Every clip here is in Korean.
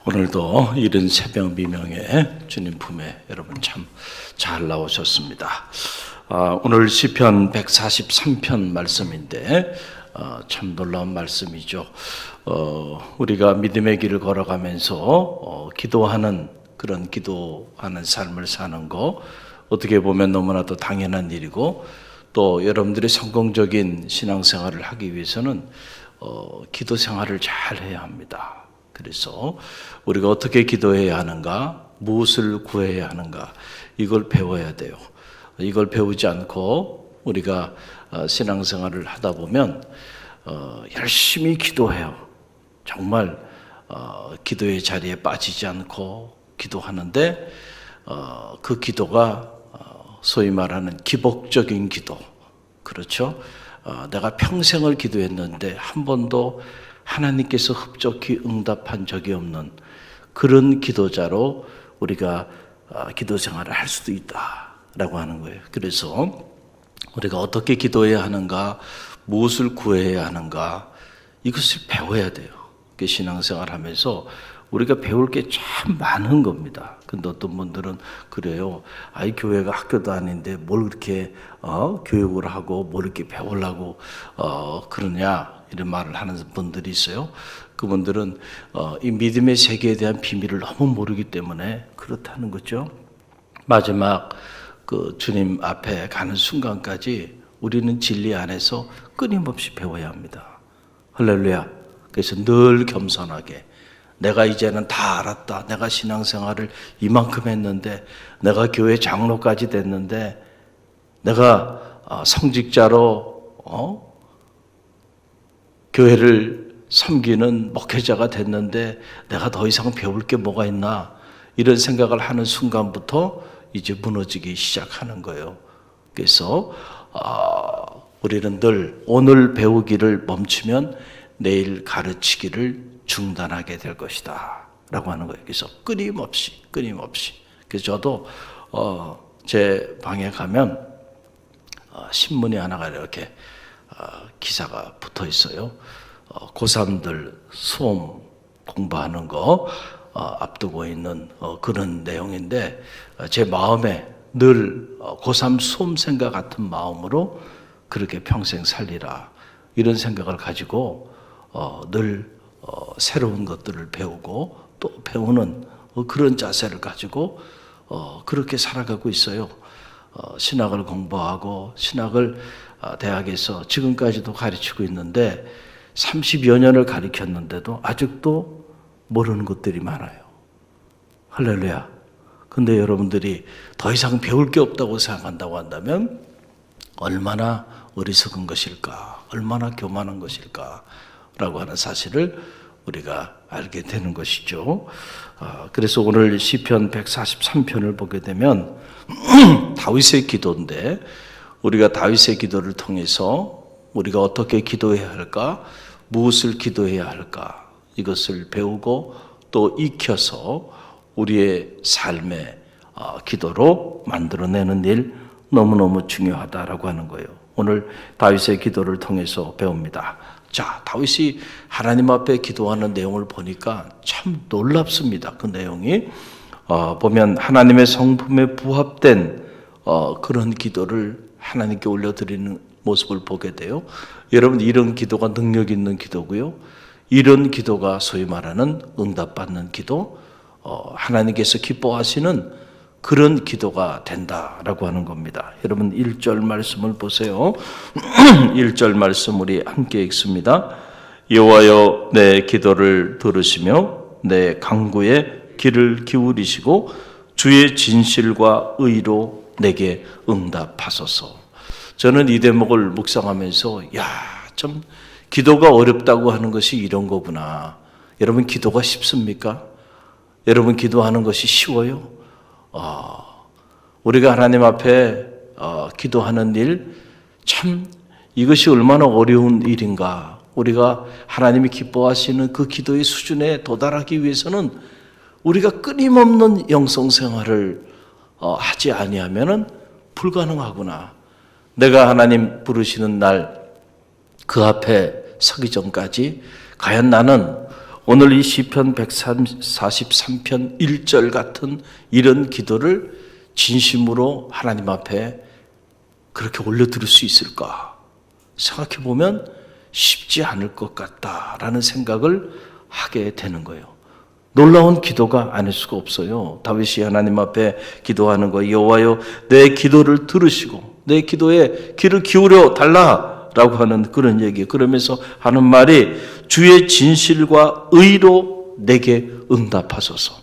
오늘도 이른 새벽 미명에 주님 품에 여러분 참 잘 나오셨습니다. 오늘 시편 143편 말씀인데 참 놀라운 말씀이죠. 우리가 믿음의 길을 걸어가면서 기도하는 그런 기도하는 삶을 사는 거 어떻게 보면 너무나도 당연한 일이고, 또 여러분들이 성공적인 신앙생활을 하기 위해서는 기도 생활을 잘 해야 합니다. 그래서 우리가 어떻게 기도해야 하는가, 무엇을 구해야 하는가, 이걸 배워야 돼요. 이걸 배우지 않고 우리가 신앙생활을 하다 보면 열심히 기도해요. 정말 기도의 자리에 빠지지 않고 기도하는데 그 기도가 소위 말하는 기복적인 기도, 그렇죠? 내가 평생을 기도했는데 한 번도 하나님께서 흡족히 응답한 적이 없는 그런 기도자로 우리가 기도 생활을 할 수도 있다라고 하는 거예요. 그래서 우리가 어떻게 기도해야 하는가, 무엇을 구해야 하는가, 이것을 배워야 돼요. 신앙생활 하면서 우리가 배울 게 참 많은 겁니다. 근데 어떤 분들은 그래요. 교회가 학교도 아닌데 뭘 그렇게 교육을 하고 뭘 이렇게 배우려고 그러냐, 이런 말을 하는 분들이 있어요. 그분들은 이 믿음의 세계에 대한 비밀을 너무 모르기 때문에 그렇다는 거죠. 마지막 그 주님 앞에 가는 순간까지 우리는 진리 안에서 끊임없이 배워야 합니다. 할렐루야. 그래서 늘 겸손하게, 내가 이제는 다 알았다, 내가 신앙생활을 이만큼 했는데, 내가 교회 장로까지 됐는데, 내가 성직자로 교회를 섬기는 목회자가 됐는데 내가 더 이상 배울 게 뭐가 있나, 이런 생각을 하는 순간부터 이제 무너지기 시작하는 거예요. 그래서 우리는 늘 오늘 배우기를 멈추면 내일 가르치기를 중단하게 될 것이다 라고 하는 거예요. 그래서 끊임없이. 그래서 저도 제 방에 가면 신문이 하나가 이렇게 기사가 붙어 있어요. 고3들 수험 공부하는 거 앞두고 있는 그런 내용인데, 제 마음에 늘 고3 수험생과 같은 마음으로 그렇게 평생 살리라, 이런 생각을 가지고 늘 새로운 것들을 배우고 또 배우는 그런 자세를 가지고 그렇게 살아가고 있어요. 신학을 공부하고 신학을 대학에서 지금까지도 가르치고 있는데 30여 년을 가르쳤는데도 아직도 모르는 것들이 많아요. 할렐루야. 근데 여러분들이 더 이상 배울 게 없다고 생각한다고 한다면 얼마나 어리석은 것일까, 얼마나 교만한 것일까 라고 하는 사실을 우리가 알게 되는 것이죠. 그래서 오늘 시편 143편을 보게 되면 다윗의 기도인데, 우리가 다윗의 기도를 통해서 우리가 어떻게 기도해야 할까, 무엇을 기도해야 할까, 이것을 배우고 또 익혀서 우리의 삶의 기도로 만들어내는 일, 너무너무 중요하다라고 하는 거예요. 오늘 다윗의 기도를 통해서 배웁니다. 자, 다윗이 하나님 앞에 기도하는 내용을 보니까 참 놀랍습니다. 그 내용이 보면 하나님의 성품에 부합된 그런 기도를 하나님께 올려드리는 모습을 보게 돼요. 여러분, 이런 기도가 능력 있는 기도고요, 이런 기도가 소위 말하는 응답받는 기도, 하나님께서 기뻐하시는 그런 기도가 된다라고 하는 겁니다. 여러분, 1절 말씀을 보세요. 1절 말씀 우리 함께 읽습니다. 여호와여, 내 기도를 들으시며 내 간구에 귀를 기울이시고 주의 진실과 의로 내게 응답하소서. 저는 이 대목을 묵상하면서 참 기도가 어렵다고 하는 것이 이런 거구나. 여러분, 기도가 쉽습니까? 여러분, 기도하는 것이 쉬워요? 우리가 하나님 앞에 기도하는 일, 참 이것이 얼마나 어려운 일인가. 우리가 하나님이 기뻐하시는 그 기도의 수준에 도달하기 위해서는 우리가 끊임없는 영성생활을 하지 아니하면 불가능하구나. 내가 하나님 부르시는 날 그 앞에 서기 전까지 과연 나는 오늘 이 시편 143편 1절 같은 이런 기도를 진심으로 하나님 앞에 그렇게 올려드릴 수 있을까 생각해 보면 쉽지 않을 것 같다라는 생각을 하게 되는 거예요. 놀라운 기도가 아닐 수가 없어요. 다윗이 하나님 앞에 기도하는 거, 여호와여 내 기도를 들으시고 내 기도에 귀를 기울여 달라라고 하는 그런 얘기. 그러면서 하는 말이 주의 진실과 의로 내게 응답하소서.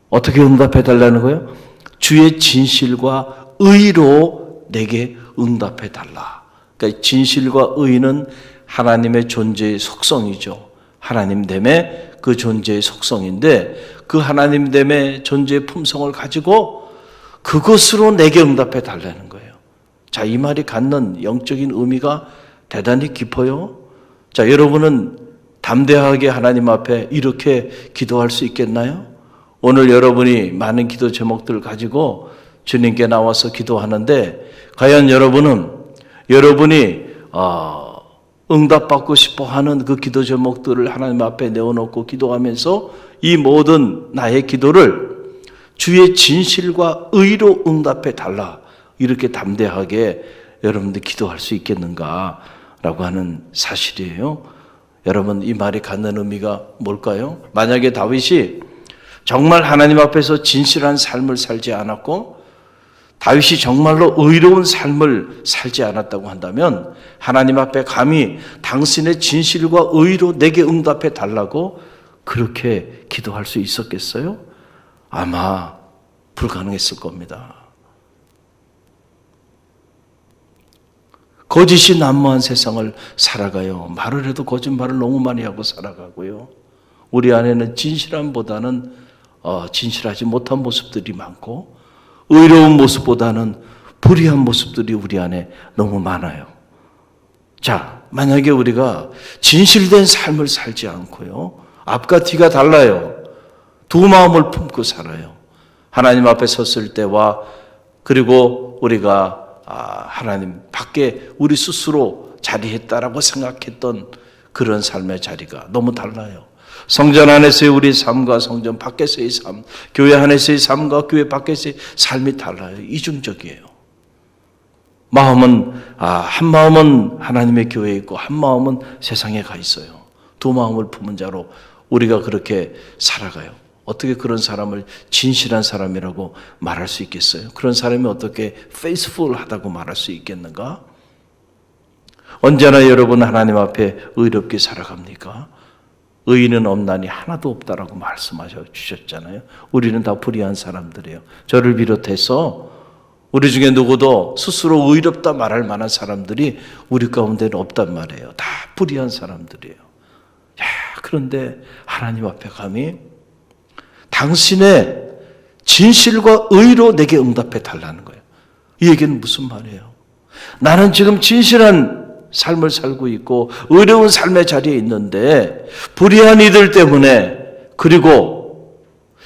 어떻게 응답해 달라는 거예요? 주의 진실과 의로 내게 응답해 달라. 그러니까 진실과 의는 하나님의 존재의 속성이죠. 하나님됨의 그 존재의 속성인데 그 하나님됨의 존재의 품성을 가지고 그것으로 내게 응답해 달라는 거예요. 자, 이 말이 갖는 영적인 의미가 대단히 깊어요. 자, 여러분은 담대하게 하나님 앞에 이렇게 기도할 수 있겠나요? 오늘 여러분이 많은 기도 제목들을 가지고 주님께 나와서 기도하는데 과연 여러분이 응답받고 싶어 하는 그 기도 제목들을 하나님 앞에 내어놓고 기도하면서 이 모든 나의 기도를 주의 진실과 의로 응답해 달라. 이렇게 담대하게 여러분들 기도할 수 있겠는가라고 하는 사실이에요. 여러분, 이 말이 갖는 의미가 뭘까요? 만약에 다윗이 정말 하나님 앞에서 진실한 삶을 살지 않았고 다윗이 정말로 의로운 삶을 살지 않았다고 한다면 하나님 앞에 감히 당신의 진실과 의로 내게 응답해 달라고 그렇게 기도할 수 있었겠어요? 아마 불가능했을 겁니다. 거짓이 난무한 세상을 살아가요. 말을 해도 거짓말을 너무 많이 하고 살아가고요. 우리 안에는 진실함보다는 진실하지 못한 모습들이 많고 의로운 모습보다는 불의한 모습들이 우리 안에 너무 많아요. 자, 만약에 우리가 진실된 삶을 살지 않고요. 앞과 뒤가 달라요. 두 마음을 품고 살아요. 하나님 앞에 섰을 때와 그리고 우리가 하나님 밖에 우리 스스로 자리했다라고 생각했던 그런 삶의 자리가 너무 달라요. 성전 안에서의 우리 삶과 성전 밖에서의 삶, 교회 안에서의 삶과 교회 밖에서의 삶이 달라요. 이중적이에요. 마음은 한 마음은 하나님의 교회에 있고 한 마음은 세상에 가 있어요. 두 마음을 품은 자로 우리가 그렇게 살아가요. 어떻게 그런 사람을 진실한 사람이라고 말할 수 있겠어요? 그런 사람이 어떻게 faithful하다고 말할 수 있겠는가? 언제나 여러분 하나님 앞에 의롭게 살아갑니까? 의인은 없나니 하나도 없다라고 말씀하셔 주셨잖아요. 우리는 다 불의한 사람들이에요. 저를 비롯해서 우리 중에 누구도 스스로 의롭다 말할 만한 사람들이 우리 가운데는 없단 말이에요. 다 불의한 사람들이에요. 그런데 하나님 앞에 감히 당신의 진실과 의로 내게 응답해 달라는 거예요. 이 얘기는 무슨 말이에요? 나는 지금 진실한 삶을 살고 있고 의로운 삶의 자리에 있는데 불의한 이들 때문에 그리고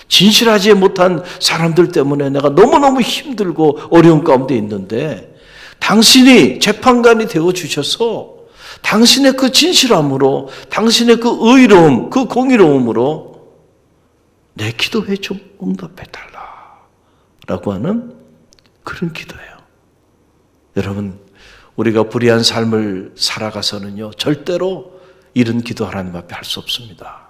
진실하지 못한 사람들 때문에 내가 너무너무 힘들고 어려운 가운데 있는데 당신이 재판관이 되어주셔서 당신의 그 진실함으로 당신의 그 의로움, 그 공의로움으로 내 기도에 좀 응답해 달라라고 하는 그런 기도예요. 여러분, 우리가 불의한 삶을 살아가서는요, 절대로 이런 기도 하나님 앞에 할 수 없습니다.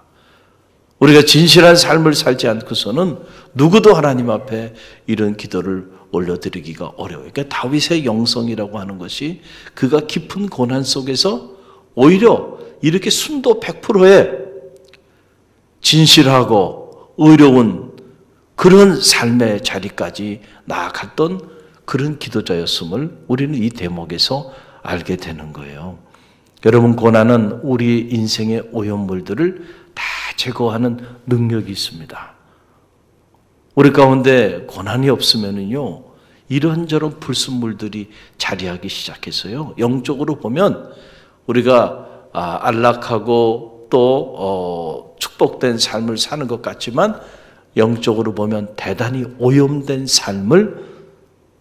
우리가 진실한 삶을 살지 않고서는 누구도 하나님 앞에 이런 기도를 올려드리기가 어려워요. 그러니까 다윗의 영성이라고 하는 것이 그가 깊은 고난 속에서 오히려 이렇게 순도 100%의 진실하고 의로운 그런 삶의 자리까지 나아갔던 그런 기도자였음을 우리는 이 대목에서 알게 되는 거예요. 여러분, 고난은 우리 인생의 오염물들을 다 제거하는 능력이 있습니다. 우리 가운데 고난이 없으면은요, 이런저런 불순물들이 자리하기 시작해서요, 영적으로 보면 우리가 안락하고 또 축복된 삶을 사는 것 같지만 영적으로 보면 대단히 오염된 삶을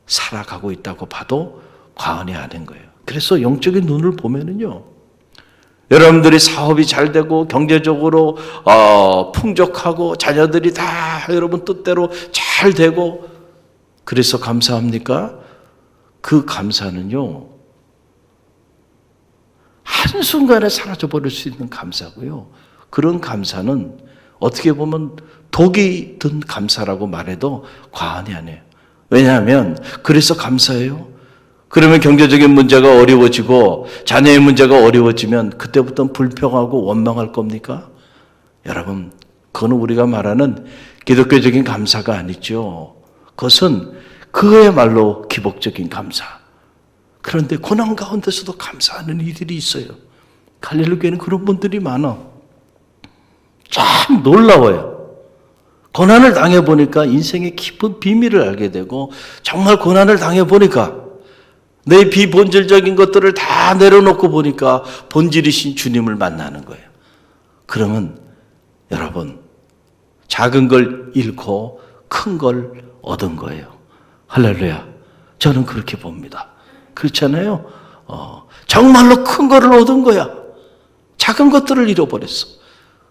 살아가고 있다고 봐도 과언이 아닌 거예요. 그래서 영적인 눈을 보면은요, 여러분들이 사업이 잘 되고 경제적으로 풍족하고 자녀들이 다 여러분 뜻대로 잘 되고 그래서 감사합니까? 그 감사는요, 한순간에 사라져버릴 수 있는 감사고요. 그런 감사는 어떻게 보면 독이 든 감사라고 말해도 과언이 아니에요. 왜냐하면 그래서 감사해요. 그러면 경제적인 문제가 어려워지고 자녀의 문제가 어려워지면 그때부터는 불평하고 원망할 겁니까? 여러분, 그건 우리가 말하는 기독교적인 감사가 아니죠. 그것은 그야말로 기복적인 감사. 그런데 고난 가운데서도 감사하는 이들이 있어요. 갈릴리 교회는 그런 분들이 많아. 참 놀라워요. 고난을 당해보니까 인생의 깊은 비밀을 알게 되고 정말 고난을 당해보니까 내 비본질적인 것들을 다 내려놓고 보니까 본질이신 주님을 만나는 거예요. 그러면 여러분, 작은 걸 잃고 큰 걸 얻은 거예요. 할렐루야. 저는 그렇게 봅니다. 그렇잖아요. 정말로 큰 거를 얻은 거야. 작은 것들을 잃어버렸어.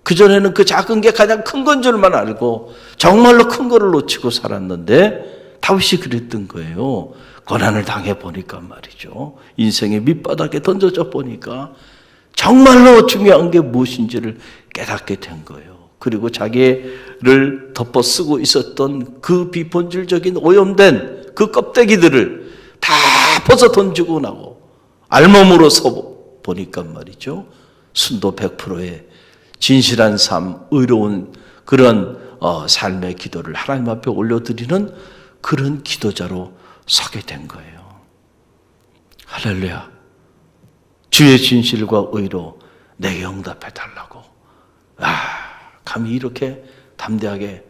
그전에는 그 작은 게 가장 큰 건 줄만 알고 정말로 큰 거를 놓치고 살았는데 다윗이 그랬던 거예요. 고난을 당해보니까 말이죠. 인생의 밑바닥에 던져져 보니까 정말로 중요한 게 무엇인지를 깨닫게 된 거예요. 그리고 자기를 덮어쓰고 있었던 그 비본질적인 오염된 그 껍데기들을 다 벗어 던지고 나고 알몸으로 서 보니까 말이죠. 순도 100%의 진실한 삶, 의로운 그런 삶의 기도를 하나님 앞에 올려드리는 그런 기도자로 서게 된 거예요. 할렐루야. 주의 진실과 의로 내게 응답해 달라고. 감히 이렇게 담대하게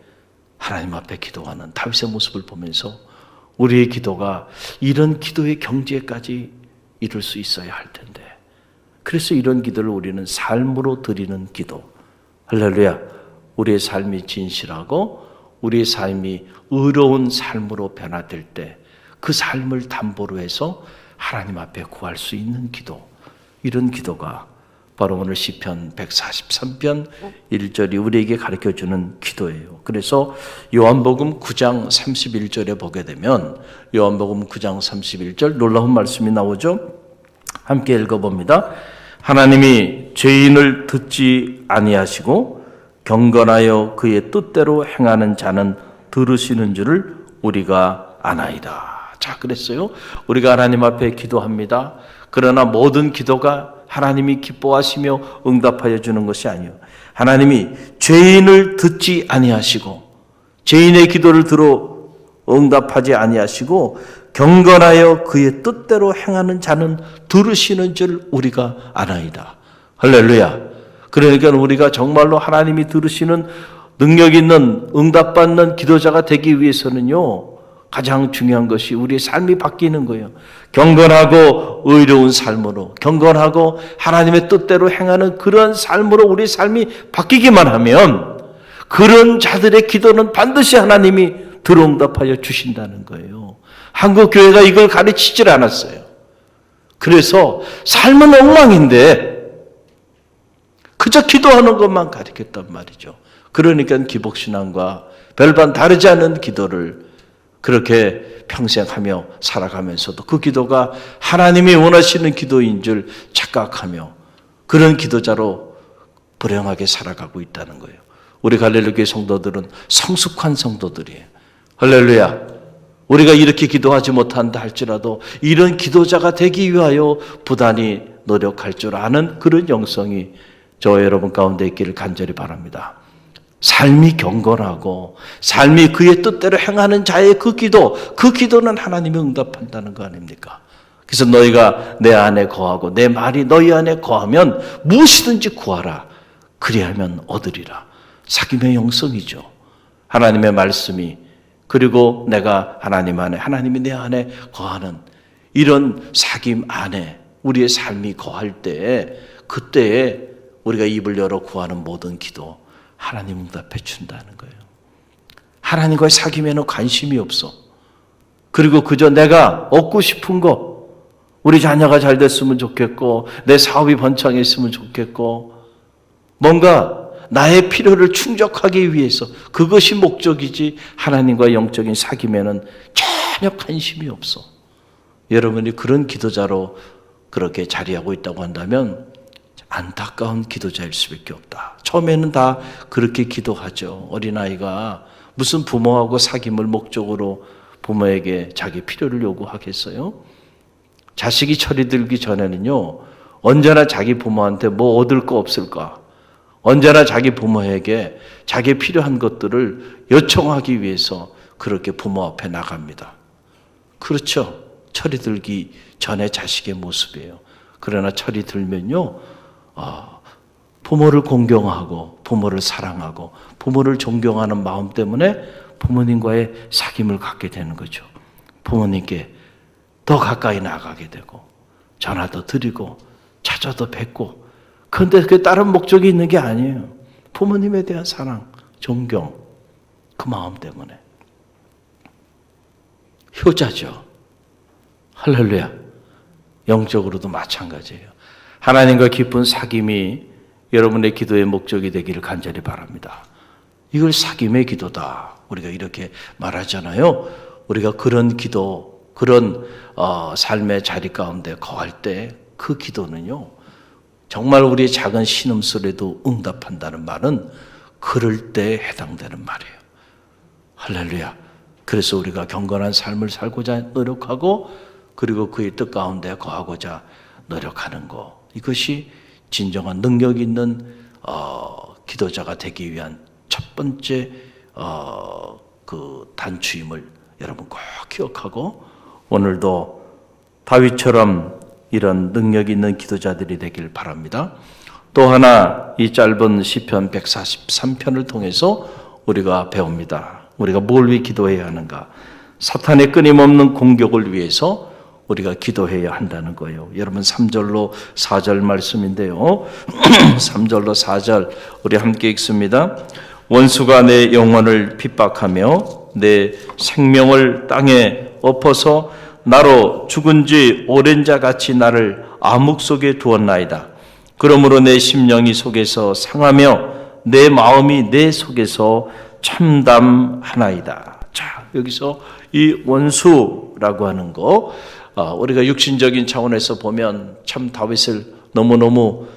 하나님 앞에 기도하는 다윗의 모습을 보면서 우리의 기도가 이런 기도의 경지에까지 이룰 수 있어야 할 텐데, 그래서 이런 기도를 우리는 삶으로 드리는 기도. 할렐루야. 우리의 삶이 진실하고 우리의 삶이 의로운 삶으로 변화될 때 그 삶을 담보로 해서 하나님 앞에 구할 수 있는 기도. 이런 기도가 바로 오늘 시편 143편 1절이 우리에게 가르쳐주는 기도예요. 그래서 요한복음 9장 31절에 보게 되면 요한복음 9장 31절 놀라운 말씀이 나오죠. 함께 읽어봅니다. 하나님이 죄인을 듣지 아니하시고 경건하여 그의 뜻대로 행하는 자는 들으시는 줄을 우리가 아나이다. 자, 그랬어요. 우리가 하나님 앞에 기도합니다. 그러나 모든 기도가 하나님이 기뻐하시며 응답하여 주는 것이 아니요. 하나님이 죄인을 듣지 아니하시고 죄인의 기도를 들어 응답하지 아니하시고 경건하여 그의 뜻대로 행하는 자는 들으시는 줄 우리가 아나이다. 할렐루야. 그러니까 우리가 정말로 하나님이 들으시는 능력 있는 응답받는 기도자가 되기 위해서는요, 가장 중요한 것이 우리의 삶이 바뀌는 거예요. 경건하고 의로운 삶으로, 경건하고 하나님의 뜻대로 행하는 그런 삶으로 우리의 삶이 바뀌기만 하면 그런 자들의 기도는 반드시 하나님이 들어응답하여 주신다는 거예요. 한국 교회가 이걸 가르치질 않았어요. 그래서 삶은 엉망인데 그저 기도하는 것만 가르쳤단 말이죠. 그러니까 기복신앙과 별반 다르지 않은 기도를 그렇게 평생 하며 살아가면서도 그 기도가 하나님이 원하시는 기도인 줄 착각하며 그런 기도자로 불행하게 살아가고 있다는 거예요. 우리 갈릴리 교회 성도들은 성숙한 성도들이에요. 할렐루야. 우리가 이렇게 기도하지 못한다 할지라도 이런 기도자가 되기 위하여 부단히 노력할 줄 아는 그런 영성이 저 여러분 가운데 있기를 간절히 바랍니다. 삶이 경건하고 삶이 그의 뜻대로 행하는 자의 그 기도는 하나님이 응답한다는 거 아닙니까? 그래서 너희가 내 안에 거하고 내 말이 너희 안에 거하면 무엇이든지 구하라. 그리하면 얻으리라. 사귐의 영성이죠. 하나님의 말씀이, 그리고 내가 하나님 안에, 하나님이 내 안에 거하는 이런 사귐 안에 우리의 삶이 거할 때에, 그때에 우리가 입을 열어 구하는 모든 기도 하나님 응답해 준다는 거예요. 하나님과의 사귐에는 관심이 없어. 그리고 그저 내가 얻고 싶은 거, 우리 자녀가 잘 됐으면 좋겠고 내 사업이 번창했으면 좋겠고 뭔가 나의 필요를 충족하기 위해서 그것이 목적이지 하나님과 영적인 사귐에는 전혀 관심이 없어. 여러분이 그런 기도자로 그렇게 자리하고 있다고 한다면 안타까운 기도자일 수밖에 없다. 처음에는 다 그렇게 기도하죠. 어린아이가 무슨 부모하고 사귐을 목적으로 부모에게 자기 필요를 요구하겠어요? 자식이 철이 들기 전에는요, 언제나 자기 부모한테 뭐 얻을 거 없을까? 언제나 자기 부모에게 자기 필요한 것들을 요청하기 위해서 그렇게 부모 앞에 나갑니다. 그렇죠. 철이 들기 전에 자식의 모습이에요. 그러나 철이 들면요, 부모를 공경하고 부모를 사랑하고 부모를 존경하는 마음 때문에 부모님과의 사귐을 갖게 되는 거죠. 부모님께 더 가까이 나가게 되고 전화도 드리고 찾아도 뵙고. 그런데 그게 다른 목적이 있는 게 아니에요. 부모님에 대한 사랑, 존경, 그 마음 때문에. 효자죠. 할렐루야. 영적으로도 마찬가지예요. 하나님과 깊은 사귐이 여러분의 기도의 목적이 되기를 간절히 바랍니다. 이걸 사귐의 기도다. 우리가 이렇게 말하잖아요. 우리가 그런 기도, 그런 삶의 자리 가운데 거할 때 그 기도는요, 정말 우리의 작은 신음소리에도 응답한다는 말은 그럴 때 해당되는 말이에요. 할렐루야. 그래서 우리가 경건한 삶을 살고자 노력하고 그리고 그의 뜻 가운데 거하고자 노력하는 것. 이것이 진정한 능력 있는 기도자가 되기 위한 첫 번째 그 단추임을 여러분 꼭 기억하고 오늘도 다윗처럼 이런 능력 있는 기도자들이 되길 바랍니다. 또 하나 이 짧은 시편 143편을 통해서 우리가 배웁니다. 우리가 뭘 위해 기도해야 하는가? 사탄의 끊임없는 공격을 위해서 우리가 기도해야 한다는 거예요. 여러분 3절로 4절 말씀인데요. 3절로 4절 우리 함께 읽습니다. 원수가 내 영혼을 핍박하며 내 생명을 땅에 엎어서 나로 죽은 지 오랜 자 같이 나를 암흑 속에 두었나이다. 그러므로 내 심령이 속에서 상하며 내 마음이 내 속에서 참담하나이다. 자, 여기서 이 원수라고 하는 거 우리가 육신적인 차원에서 보면 참 다윗을 너무너무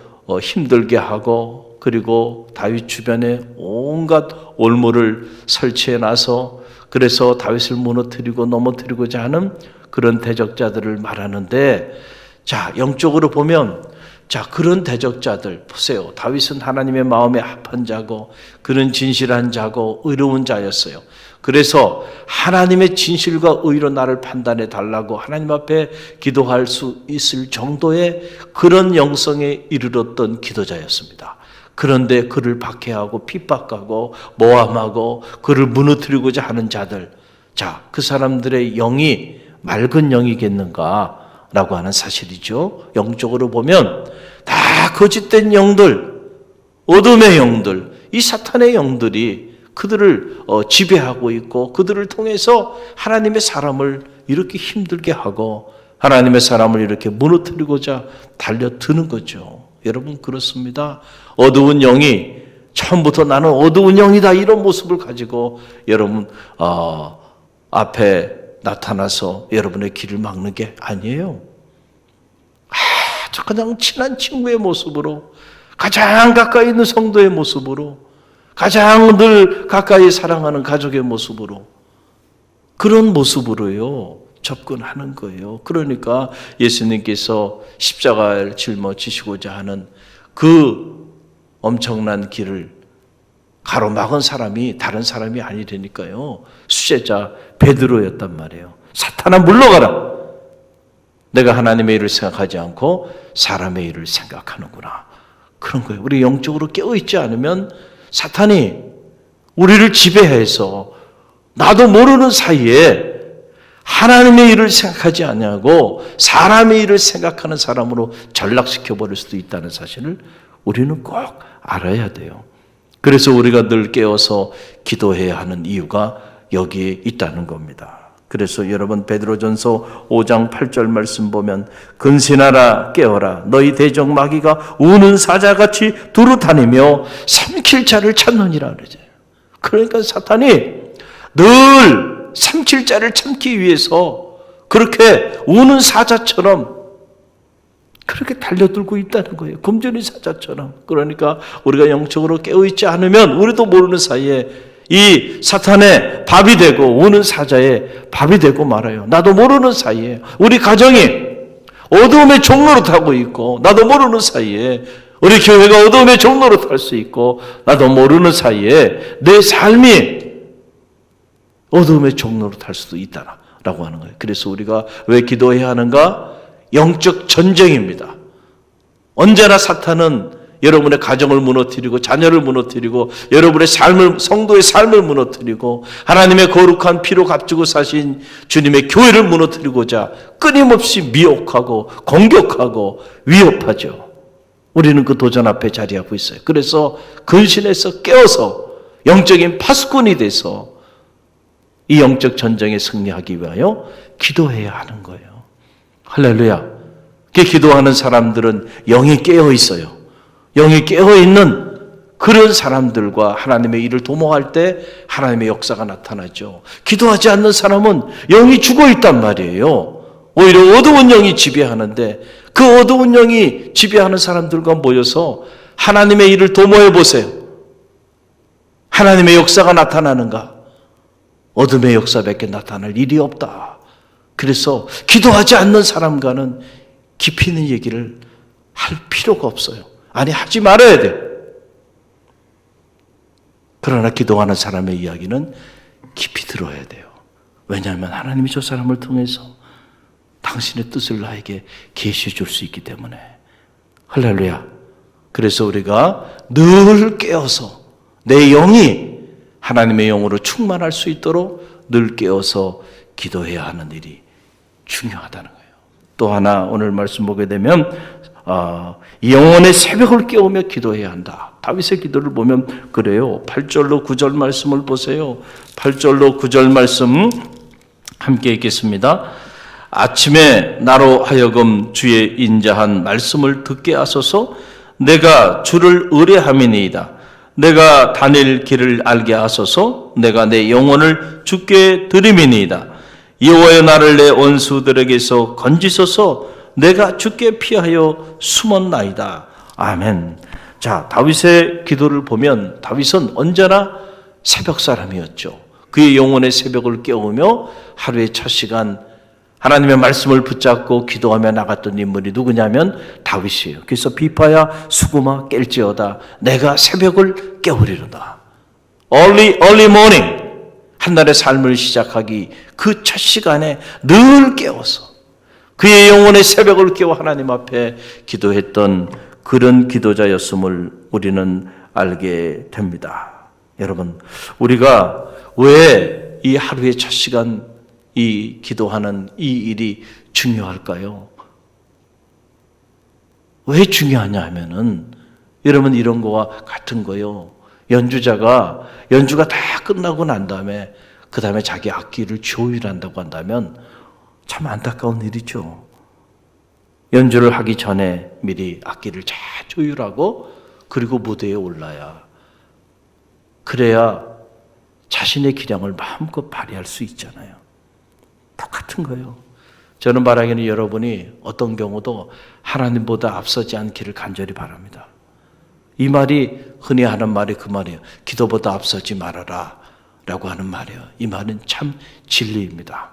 힘들게 하고 그리고 다윗 주변에 온갖 올무를 설치해 놔서 그래서 다윗을 무너뜨리고 넘어뜨리고자 하는 그런 대적자들을 말하는데, 자, 영적으로 보면 자, 그런 대적자들 보세요. 다윗은 하나님의 마음에 합한 자고 그는 진실한 자고 의로운 자였어요. 그래서 하나님의 진실과 의로 나를 판단해 달라고 하나님 앞에 기도할 수 있을 정도의 그런 영성에 이르렀던 기도자였습니다. 그런데 그를 박해하고 핍박하고 모함하고 그를 무너뜨리고자 하는 자들, 자, 그 사람들의 영이 맑은 영이겠는가 라고 하는 사실이죠. 영적으로 보면 다 거짓된 영들, 어둠의 영들, 이 사탄의 영들이 그들을 지배하고 있고 그들을 통해서 하나님의 사람을 이렇게 힘들게 하고 하나님의 사람을 이렇게 무너뜨리고자 달려드는 거죠. 여러분 그렇습니다. 어두운 영이 처음부터 나는 어두운 영이다 이런 모습을 가지고 여러분 앞에 나타나서 여러분의 길을 막는 게 아니에요. 아주 그냥 친한 친구의 모습으로 가장 가까이 있는 성도의 모습으로 가장 늘 가까이 사랑하는 가족의 모습으로 그런 모습으로요 접근하는 거예요. 그러니까 예수님께서 십자가를 짊어지시고자 하는 그 엄청난 길을 가로막은 사람이 다른 사람이 아니라니까요. 수제자 베드로였단 말이에요. 사탄아 물러가라. 내가 하나님의 일을 생각하지 않고 사람의 일을 생각하는구나. 그런 거예요. 우리 영적으로 깨어있지 않으면 사탄이 우리를 지배해서 나도 모르는 사이에 하나님의 일을 생각하지 않냐고 사람의 일을 생각하는 사람으로 전락시켜버릴 수도 있다는 사실을 우리는 꼭 알아야 돼요. 그래서 우리가 늘 깨어서 기도해야 하는 이유가 여기에 있다는 겁니다. 그래서 여러분 베드로전서 5장 8절 말씀 보면 근신하라 깨어라 너희 대적 마귀가 우는 사자같이 두루 다니며 삼킬 자를 찾느니라 그러죠. 그러니까 사탄이 늘 삼킬 자를 참기 위해서 그렇게 우는 사자처럼 그렇게 달려들고 있다는 거예요. 굶주린 사자처럼. 그러니까 우리가 영적으로 깨어있지 않으면 우리도 모르는 사이에 이 사탄의 밥이 되고 우는 사자의 밥이 되고 말아요. 나도 모르는 사이에 우리 가정이 어두움의 종로로 타고 있고 나도 모르는 사이에 우리 교회가 어두움의 종로로 탈 수 있고 나도 모르는 사이에 내 삶이 어두움의 종로로 탈 수도 있다라고 하는 거예요. 그래서 우리가 왜 기도해야 하는가? 영적 전쟁입니다. 언제나 사탄은 여러분의 가정을 무너뜨리고 자녀를 무너뜨리고 여러분의 삶을 성도의 삶을 무너뜨리고 하나님의 거룩한 피로 값주고 사신 주님의 교회를 무너뜨리고자 끊임없이 미혹하고 공격하고 위협하죠. 우리는 그 도전 앞에 자리하고 있어요. 그래서 근신해서 깨어서 영적인 파수꾼이 돼서 이 영적 전쟁에 승리하기 위하여 기도해야 하는 거예요. 할렐루야. 기도하는 사람들은 영이 깨어 있어요. 영이 깨어 있는 그런 사람들과 하나님의 일을 도모할 때 하나님의 역사가 나타나죠. 기도하지 않는 사람은 영이 죽어 있단 말이에요. 오히려 어두운 영이 지배하는데 그 어두운 영이 지배하는 사람들과 모여서 하나님의 일을 도모해 보세요. 하나님의 역사가 나타나는가? 어둠의 역사밖에 나타날 일이 없다. 그래서 기도하지 않는 사람과는 깊이 있는 얘기를 할 필요가 없어요. 아니, 하지 말아야 돼. 그러나 기도하는 사람의 이야기는 깊이 들어야 돼요. 왜냐하면 하나님이 저 사람을 통해서 당신의 뜻을 나에게 계시해 줄 수 있기 때문에. 할렐루야. 그래서 우리가 늘 깨어서 내 영이 하나님의 영으로 충만할 수 있도록 늘 깨어서 기도해야 하는 일이 중요하다는 거예요. 또 하나 오늘 말씀 보게 되면 영혼의 새벽을 깨우며 기도해야 한다. 다윗의 기도를 보면 그래요. 8절로 9절 말씀을 보세요. 8절로 9절 말씀 함께 읽겠습니다. 아침에 나로 하여금 주의 인자한 말씀을 듣게 하소서. 내가 주를 의뢰함이니이다. 내가 다닐 길을 알게 하소서. 내가 내 영혼을 주께 드림이니이다. 여호와여 나를 내 원수들에게서 건지소서. 내가 주께 피하여 숨었나이다. 아멘. 자, 다윗의 기도를 보면 다윗은 언제나 새벽 사람이었죠. 그의 영혼의 새벽을 깨우며 하루의 첫 시간 하나님의 말씀을 붙잡고 기도하며 나갔던 인물이 누구냐면 다윗이에요. 그래서 비파야 수구마 깰지어다 내가 새벽을 깨우리로다. Early morning. 한날의 삶을 시작하기 그 첫 시간에 늘 깨워서 그의 영혼의 새벽을 깨워 하나님 앞에 기도했던 그런 기도자였음을 우리는 알게 됩니다. 여러분, 우리가 왜 이 하루의 첫 시간 이 기도하는 이 일이 중요할까요? 왜 중요하냐 하면은 여러분 이런 거와 같은 거요. 연주가 다 끝나고 난 다음에 그 다음에 자기 악기를 조율한다고 한다면 참 안타까운 일이죠. 연주를 하기 전에 미리 악기를 잘 조율하고 그리고 무대에 올라야 그래야 자신의 기량을 마음껏 발휘할 수 있잖아요. 똑같은 거예요. 저는 바라기는 여러분이 어떤 경우도 하나님보다 앞서지 않기를 간절히 바랍니다. 이 말이 흔히 하는 말이 그 말이에요. 기도보다 앞서지 말아라 라고 하는 말이에요. 이 말은 참 진리입니다.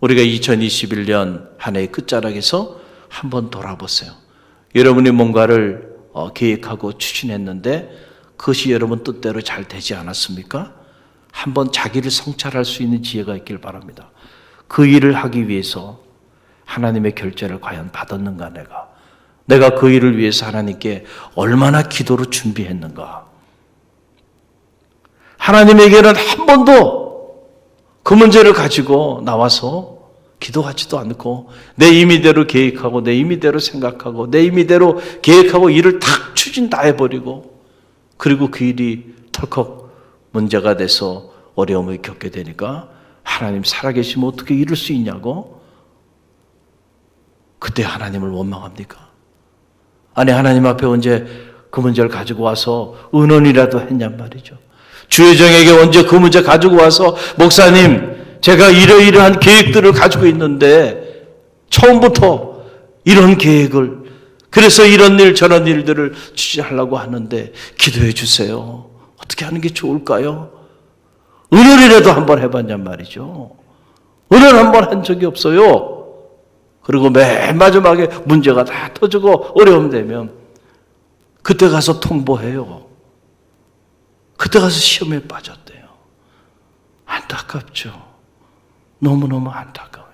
우리가 2021년 한 해의 끝자락에서 한번 돌아보세요. 여러분이 뭔가를 계획하고 추진했는데 그것이 여러분 뜻대로 잘 되지 않았습니까? 한번 자기를 성찰할 수 있는 지혜가 있길 바랍니다. 그 일을 하기 위해서 하나님의 결제를 과연 받았는가 내가 그 일을 위해서 하나님께 얼마나 기도로 준비했는가. 하나님에게는 한 번도 그 문제를 가지고 나와서 기도하지도 않고 내 임의대로 계획하고 내 임의대로 생각하고 내 임의대로 계획하고 일을 탁 추진 다 해버리고 그리고 그 일이 덜컥 문제가 돼서 어려움을 겪게 되니까 하나님 살아계시면 어떻게 이럴 수 있냐고? 그때 하나님을 원망합니까? 아니, 하나님 앞에 언제 그 문제를 가지고 와서 의논이라도 했냔 말이죠. 주의정에게 언제 그 문제 가지고 와서 목사님, 제가 이러이러한 계획들을 가지고 있는데 처음부터 이런 계획을, 그래서 이런 일 저런 일들을 취재하려고 하는데 기도해 주세요. 어떻게 하는 게 좋을까요? 의논이라도 한번 해봤냔 말이죠. 의논 한번 한 적이 없어요. 그리고 맨 마지막에 문제가 다 터지고 어려움 되면 그때 가서 통보해요. 그때 가서 시험에 빠졌대요. 안타깝죠. 너무너무 안타까워요.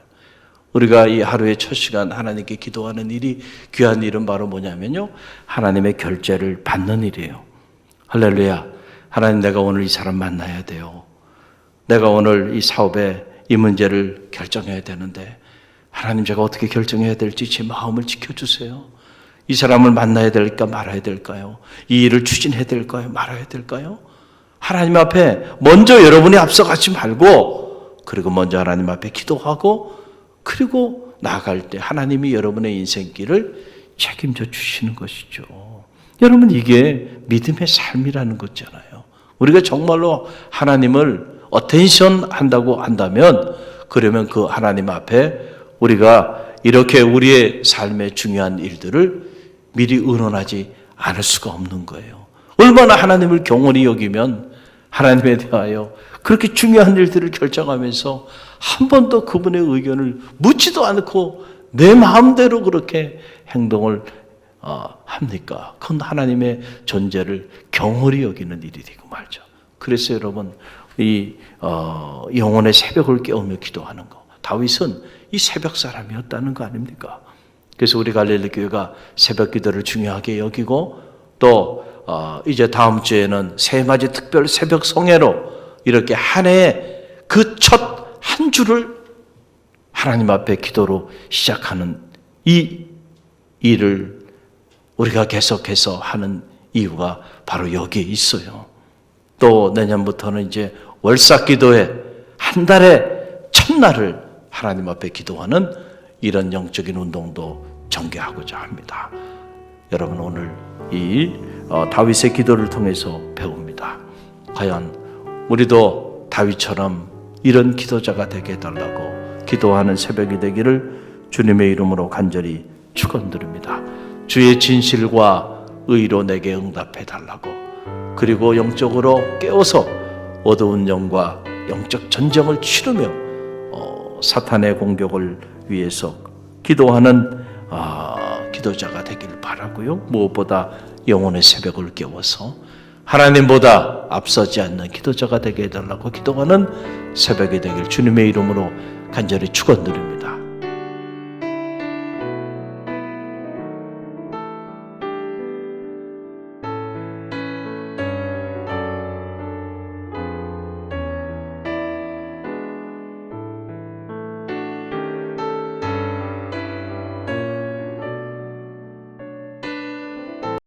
우리가 이 하루의 첫 시간 하나님께 기도하는 일이, 귀한 일은 바로 뭐냐면요, 하나님의 결제를 받는 일이에요. 할렐루야. 하나님, 내가 오늘 이 사람 만나야 돼요. 내가 오늘 이 사업에 이 문제를 결정해야 되는데 하나님, 제가 어떻게 결정해야 될지 제 마음을 지켜주세요. 이 사람을 만나야 될까 말아야 될까요? 이 일을 추진해야 될까요? 말아야 될까요? 하나님 앞에 먼저 여러분이 앞서가지 말고, 그리고 먼저 하나님 앞에 기도하고, 그리고 나아갈 때 하나님이 여러분의 인생길을 책임져 주시는 것이죠. 여러분, 이게 믿음의 삶이라는 거잖아요. 우리가 정말로 하나님을 어텐션 한다고 한다면, 그러면 그 하나님 앞에 우리가 이렇게 우리의 삶의 중요한 일들을 미리 의논하지 않을 수가 없는 거예요. 얼마나 하나님을 경홀히 여기면 하나님에 대하여 그렇게 중요한 일들을 결정하면서 한 번도 그분의 의견을 묻지도 않고 내 마음대로 그렇게 행동을 합니까? 그건 하나님의 존재를 경홀히 여기는 일이 되고 말죠. 그래서 여러분, 이 영혼의 새벽을 깨우며 기도하는 거, 다윗은 이 새벽 사람이었다는 거 아닙니까? 그래서 우리 갈릴리 교회가 새벽 기도를 중요하게 여기고, 또 이제 다음 주에는 새해맞이 특별 새벽 성회로 이렇게 한 해에 그 첫 한 주를 하나님 앞에 기도로 시작하는 이 일을 우리가 계속해서 하는 이유가 바로 여기에 있어요. 또 내년부터는 이제 월삭 기도회, 한 달에 첫날을 하나님 앞에 기도하는 이런 영적인 운동도 전개하고자 합니다. 여러분, 오늘 이 다윗의 기도를 통해서 배웁니다. 과연 우리도 다윗처럼 이런 기도자가 되게 해달라고 기도하는 새벽이 되기를 주님의 이름으로 간절히 축원드립니다. 주의 진실과 의로 내게 응답해 달라고, 그리고 영적으로 깨워서 어두운 영과 영적 전쟁을 치르며 사탄의 공격을 위해서 기도하는 기도자가 되길 바라고요. 무엇보다 영혼의 새벽을 깨워서 하나님보다 앞서지 않는 기도자가 되게 해달라고 기도하는 새벽이 되길 주님의 이름으로 간절히 축원드립니다.